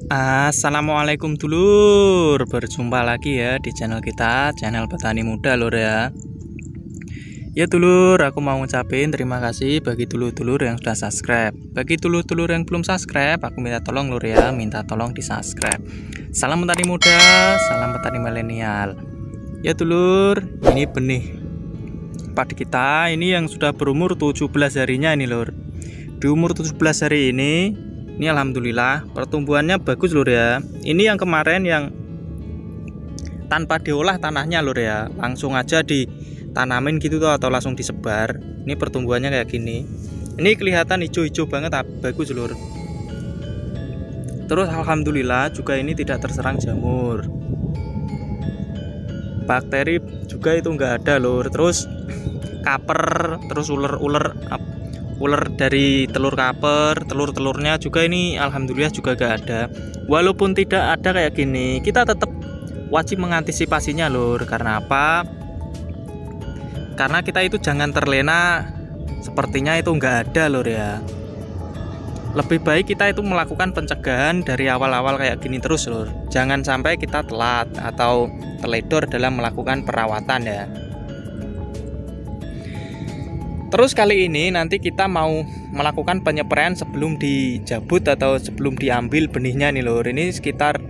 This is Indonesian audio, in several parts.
Assalamualaikum dulur, berjumpa lagi ya di channel kita, channel Petani Muda lur ya. Ya dulur, aku mau ngucapin terima kasih bagi dulur-dulur yang sudah subscribe. Bagi dulur-dulur yang belum subscribe, aku minta tolong lur ya, minta tolong di subscribe. Salam petani muda, salam petani milenial. Ya dulur, ini benih padi kita ini yang sudah berumur 17 harinya ini lur. Di umur 17 hari ini alhamdulillah pertumbuhannya bagus lur ya. Ini yang kemarin yang tanpa diolah tanahnya lur ya, langsung aja ditanamin gitu tuh, atau langsung disebar. Ini pertumbuhannya kayak gini. Ini kelihatan hijau-hijau banget, bagus lur. Terus alhamdulillah juga ini tidak terserang jamur. Bakteri juga itu nggak ada lur. Terus kaper, terus ular dari telur kaper, telurnya juga ini alhamdulillah juga gak ada. Walaupun tidak ada kayak gini, kita tetap wajib mengantisipasinya lur. Karena apa? Karena kita itu jangan terlena sepertinya itu nggak ada lur ya. Lebih baik kita itu melakukan pencegahan dari awal-awal kayak gini terus lur. Jangan sampai kita telat atau teledor dalam melakukan perawatan ya. Terus kali ini nanti kita mau melakukan penyepraian sebelum dijabut atau sebelum diambil benihnya nih lur. Ini sekitar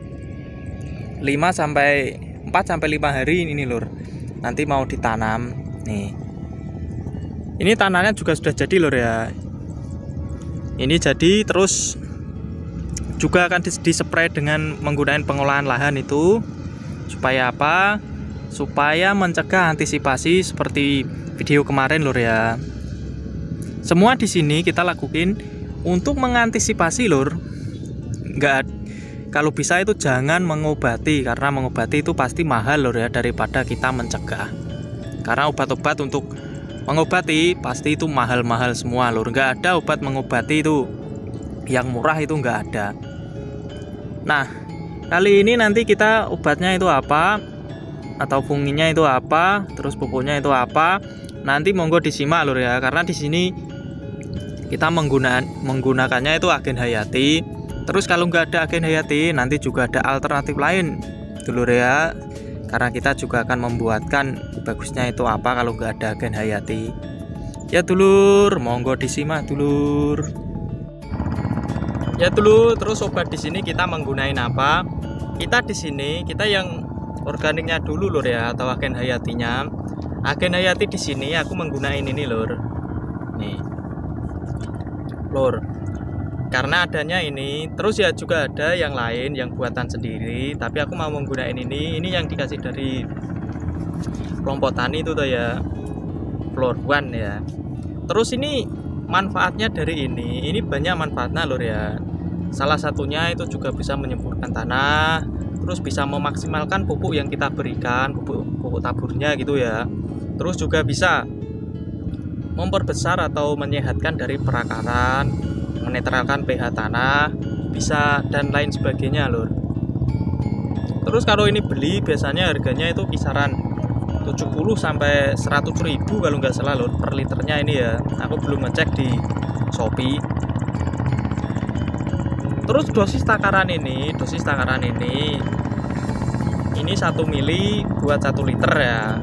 4 sampai 5 hari ini lur. Nanti mau ditanam nih. Ini tanahnya juga sudah jadi lur ya. Ini jadi, terus juga akan dispray dengan menggunakan pengolahan lahan itu. Supaya apa? Supaya mencegah antisipasi seperti video kemarin lur ya. Semua di sini kita lakuin untuk mengantisipasi lur. Kalau bisa itu jangan mengobati, karena mengobati itu pasti mahal lur ya, daripada kita mencegah. Karena obat-obat untuk mengobati pasti itu mahal-mahal semua lur. Nggak ada obat mengobati itu yang murah, itu nggak ada. Nah, kali ini nanti kita obatnya itu apa, atau funginya itu apa, terus pupuknya itu apa, nanti monggo disimak lur ya. Karena di sini kita menggunakannya itu agen hayati. Terus kalau nggak ada agen hayati, nanti juga ada alternatif lain dulur ya. Karena kita juga akan membuatkan bagusnya itu apa kalau nggak ada agen hayati. Ya dulur, monggo disimak dulur. Ya dulur, terus obat di sini kita menggunakan apa? Kita di sini kita yang organiknya dulu lur ya, atau agen hayatinya. Agen hayati di sini aku menggunakan ini lur. Nih. Lur. Karena adanya ini, terus ya juga ada yang lain yang buatan sendiri, tapi aku mau menggunakan ini yang dikasih dari kelompok tani itu tuh ya. Floor One ya. Terus ini manfaatnya dari ini banyak manfaatnya lur ya. Salah satunya itu juga bisa menyemburkan tanah, terus bisa memaksimalkan pupuk yang kita berikan, pupuk taburnya gitu ya. Terus juga bisa memperbesar atau menyehatkan dari perakaran, menetralkan pH tanah, bisa dan lain sebagainya lur. Terus kalau ini beli biasanya harganya itu kisaran 70 sampai 100 ribu kalau nggak salah lur, per liternya ini ya. Aku belum ngecek di Shopee. Terus dosis takaran ini 1 mili buat 1 liter ya.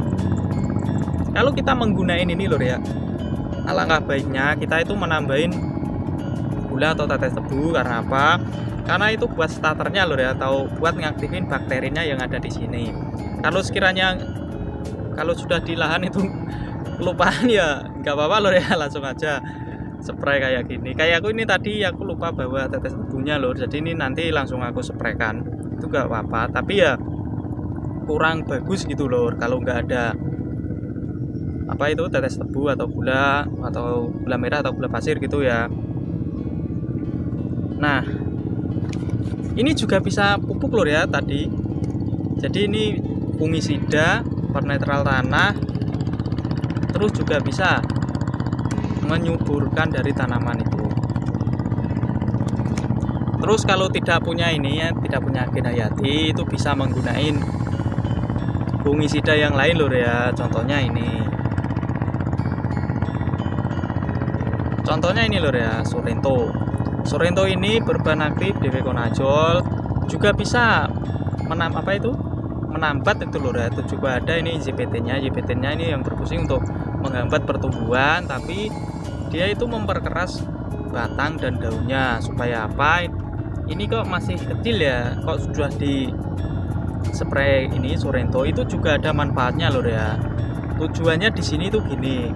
Kalau kita menggunakan ini lur ya, alangkah baiknya kita itu menambahin gula atau tetes tebu. Karena apa? Karena itu buat starternya lur ya, atau buat ngaktifin bakterinya yang ada di sini. Kalau sekiranya sudah di lahan itu kelupaan ya nggak apa-apa lur ya, langsung aja spray kayak gini. Kayak aku ini tadi aku lupa bawa tetes tebunya lur, jadi ini nanti langsung aku spraykan, itu nggak apa-apa. Tapi ya kurang bagus gitu lur kalau nggak ada apa itu tetes tebu atau gula merah atau gula pasir gitu ya. Nah, ini juga bisa pupuk lur ya tadi. Jadi ini fungisida, penetral tanah, terus juga bisa menyuburkan dari tanaman itu. Terus kalau tidak punya ini ya, tidak punya agen hayati, itu bisa menggunakan fungisida yang lain lur ya. Contohnya ini lur ya, Sorento. Sorento ini berbahan aktif difeconazole, juga bisa menambat itu lur ya. Itu juga ada ini JPT-nya ini yang berfungsi untuk menghambat pertumbuhan, tapi dia itu memperkeras batang dan daunnya. Supaya apa? Ini kok masih kecil ya, kok sudah di spray ini Sorento, itu juga ada manfaatnya lur ya. Tujuannya di sini tuh gini,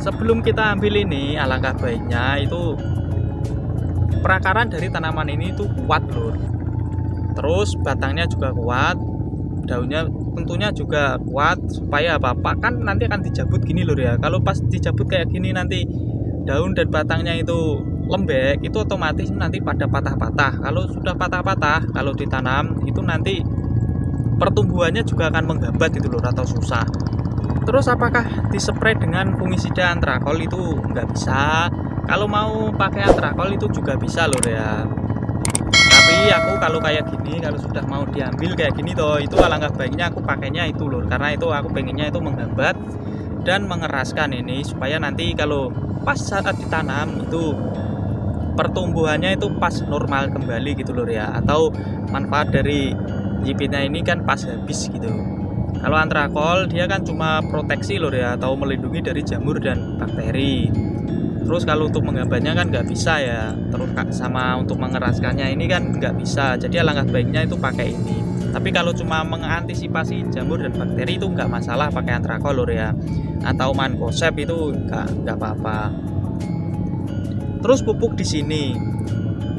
sebelum kita ambil ini alangkah baiknya itu perakaran dari tanaman ini tuh kuat lur, terus batangnya juga kuat, daunnya tentunya juga kuat. Supaya apa? Kan nanti akan dijabut gini lur ya. Kalau pas dijabut kayak gini nanti daun dan batangnya itu lembek, itu otomatis nanti pada patah-patah. Kalau sudah patah-patah, kalau ditanam itu nanti pertumbuhannya juga akan menghambat itu lur, atau susah. Terus apakah dispray dengan fungisida antrakol? Itu nggak bisa. Kalau mau pakai antrakol itu juga bisa lur ya. Tapi aku kalau kayak gini, kalau sudah mau diambil kayak gini toh, itu alangkah baiknya aku pakainya itu lur, karena itu aku pengennya itu menghambat dan mengeraskan ini, supaya nanti kalau pas saat ditanam itu pertumbuhannya itu pas normal kembali gitu lur ya. Atau manfaat dari JPT-nya ini kan pas habis gitu. Kalau antrakol dia kan cuma proteksi lur ya, atau melindungi dari jamur dan bakteri. Terus kalau untuk menghambatnya kan nggak bisa ya. Terus sama untuk mengeraskannya ini kan nggak bisa. Jadi alangkah baiknya itu pakai ini. Tapi kalau cuma mengantisipasi jamur dan bakteri itu nggak masalah pakai antrakol lur ya, atau mancozeb itu nggak apa-apa. Terus pupuk di sini.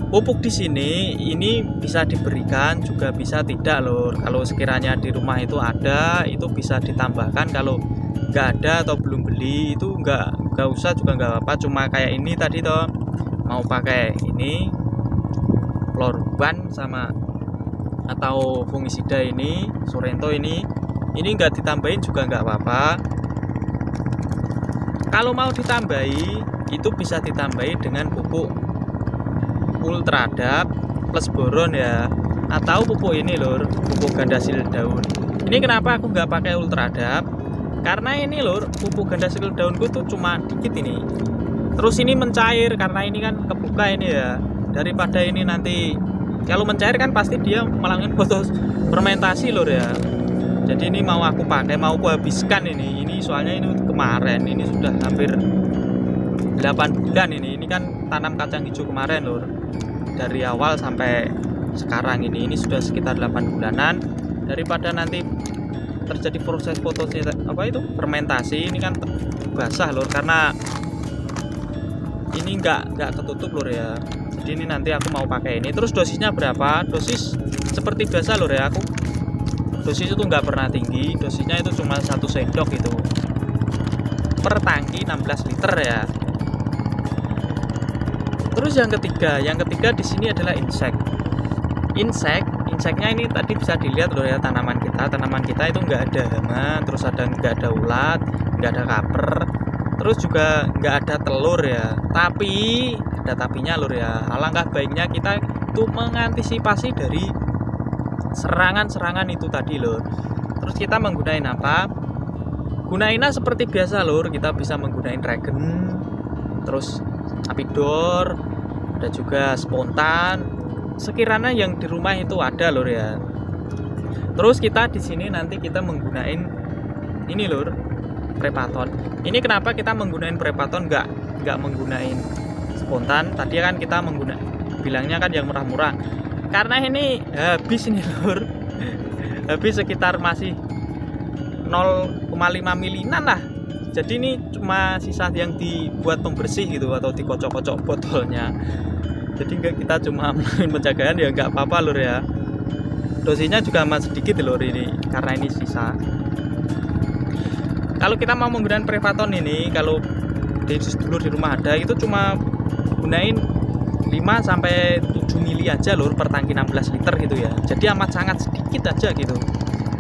Pupuk di sini ini bisa diberikan juga bisa tidak lur. Kalau sekiranya di rumah itu ada, itu bisa ditambahkan. Kalau nggak ada atau belum beli itu nggak usah juga nggak apa-apa. Cuma kayak ini tadi toh, mau pakai ini Florban sama atau fungisida ini Sorento ini nggak ditambahin juga nggak apa-apa. Kalau mau ditambahi itu bisa ditambahi dengan pupuk Ultradap plus boron ya, atau pupuk ini lur, pupuk gandasil daun. Ini kenapa aku nggak pakai Ultradap? Karena ini lur, pupuk gandasil daunku tuh cuma dikit ini. Terus ini mencair karena ini kan kebuka ini ya. Daripada ini nanti kalau mencair kan pasti dia melakukan proses fermentasi lur ya. Jadi ini mau aku pakai, mau aku habiskan ini. Ini soalnya ini kemarin, ini sudah hampir 8 bulan ini. Ini kan tanam kacang hijau kemarin lur. Dari awal sampai sekarang ini sudah sekitar 8 bulanan. Daripada nanti terjadi proses fermentasi, ini kan basah lur, karena ini nggak ketutup lur ya. Jadi ini nanti aku mau pakai ini. Terus dosisnya berapa? Dosis seperti biasa lur ya, aku dosis itu nggak pernah tinggi. Dosisnya itu cuma 1 sendok itu per tangki 16 liter ya. Terus yang ketiga di sini adalah inseknya ini tadi bisa dilihat loh ya, tanaman kita itu nggak ada hama, terus nggak ada ulat, nggak ada kaper, terus juga nggak ada telur ya. Tapi ada tapinya lur ya. Alangkah baiknya kita itu mengantisipasi dari serangan itu tadi lur. Terus kita menggunakan apa? Gunainnya seperti biasa lur, kita bisa menggunakan Regen, terus Apidor, ada juga spontan. Sekiranya yang di rumah itu ada lur ya. Terus kita di sini nanti kita menggunakan ini lur, Prepaton. Ini kenapa kita menggunakan Prepaton nggak menggunakan spontan? Tadi kan kita bilangnya kan yang murah-murah. Karena ini habis ini lur. Habis sekitar masih 0,5 milinan lah. Jadi ini cuma sisa yang dibuat pembersih gitu, atau dikocok-kocok botolnya. Jadi kita cuma melakukan penjagaan ya nggak apa-apa lur ya. Dosisnya juga masih sedikit lur ini, karena ini sisa. Kalau kita mau menggunakan Prepaton ini, kalau di dulur di rumah ada, itu cuma gunain 5 sampai 7 mili aja lur per tangki 16 liter gitu ya. Jadi amat sangat sedikit aja gitu.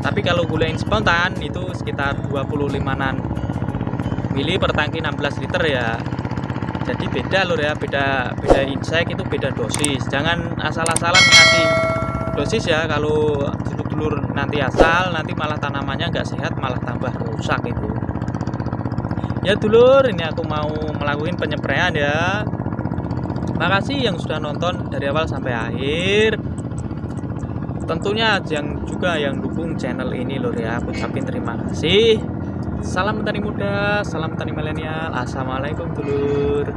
Tapi kalau gunain spontan itu sekitar 25-an mili per tangki 16 liter ya. Jadi beda lur ya, beda insek itu beda dosis. Jangan asal-asalan ngasih dosis ya. Kalau dulur nanti asal, nanti malah tanamannya nggak sehat, malah tambah rusak itu. Ya dulur, ini aku mau melakukan penyepraian ya. Makasih yang sudah nonton dari awal sampai akhir. tentunya yang dukung channel ini lho ya. Aku ucapin terima kasih. Salam petani muda, salam petani milenial. Assalamualaikum dulur.